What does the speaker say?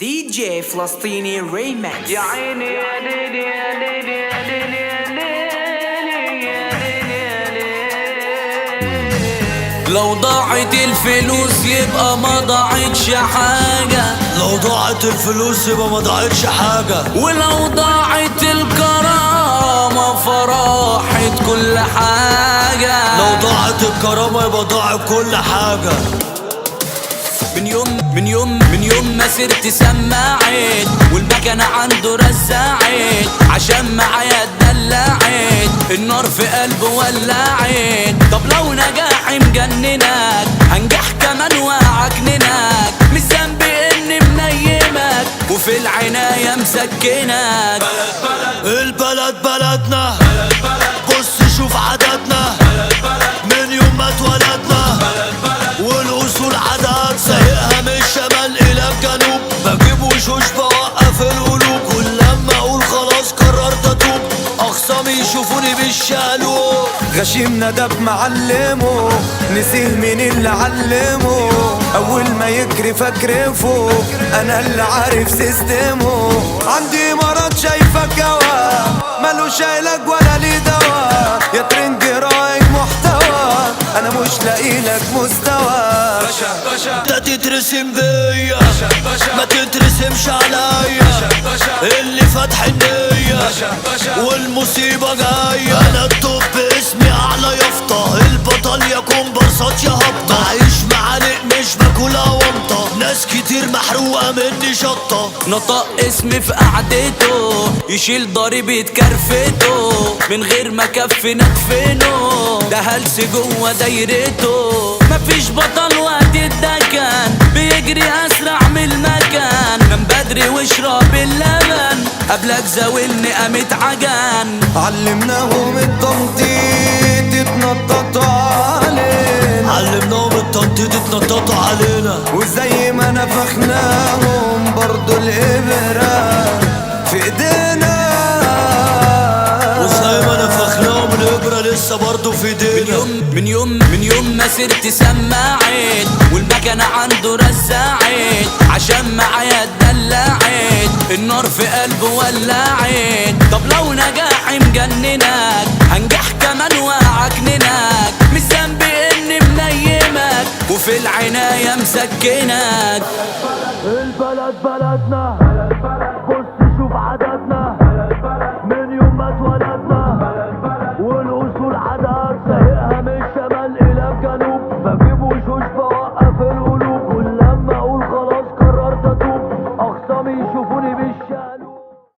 دي جي فلسطيني ريماكس. يا عيني يا ليلي يا ليلي يا ليلي يا ليلي يا ليلي يا ليلي. لو ضاعت الفلوس يبقى ما ضاعتش حاجة. لو ضاعت الفلوس يبقى ما ضاعتش حاجة. ولو ضاعت الكرامة فراحت كل حاجة. لو ضاعت الكرامة يبقى ضاعت كل حاجة. من يوم ما سرت سماعت والمكنة عنده رزعت، عشان معايا اتدلعت النار في قلبه ولعت. طب لو نجاحي مجننك هنجح كمان وعكننك، مش ذنبي اني منيمك وفي العناية مسكنك. البلد بلدنا، بص شوف عددنا، من يوم ما اتولدنا والاصول عدد سايقها من الشمال الى الجنوب، بجيب وشوش بوقف القلوب. كل لما اقول خلاص قررت اتوب اخصامي يشوفوني بالشقلوب. غشيم ندب معلمه نسيه مين اللي علمه، اول ما يجري فاكرفه انا اللي عارف سيستمه. عندي مرض شايفك هوا ملوش علاج ولا ليه دوا، يا ترند رايق محتوى انا مش لاقي لك مستوى. ده تترسم بيا ما تترسمش عليا، اللي فاتح النية والمصيبة جاية. انا الطب اسمي اعلى يافطة، البطل يكون برصات يا هبطة، عايش معالق مش باكلها ومطة، ناس كتير محروقة مني شطة. نطق اسمي في قعدته يشيل ضريبة كرفته، من غير ما كف ندفنه ده هلس جوه دايرته. مفيش بطل وقت الدكن بيجري اسرع من المكان، نام بدري واشرب اللبن قبلك زاولني قامت عجن. علمناهم التنطيط يتنططوا علينا، علمناهم التنطيط يتنططوا علينا، وزي ما نفخناهم برضو الإبرة في ايدينا. وزي ما نفخناهم الإبرة لسه برضو في ايدينا. من يوم ما سرت سماعت والمكنة عنده رزعت، عشان معايا اتدلعت النار في قلبه ولعت. طب لو نجاحي مجننك هنجح كمان وعكننك، مش ذنبي اني منيمك وفي العناية مسكنك. البلد بلدنا،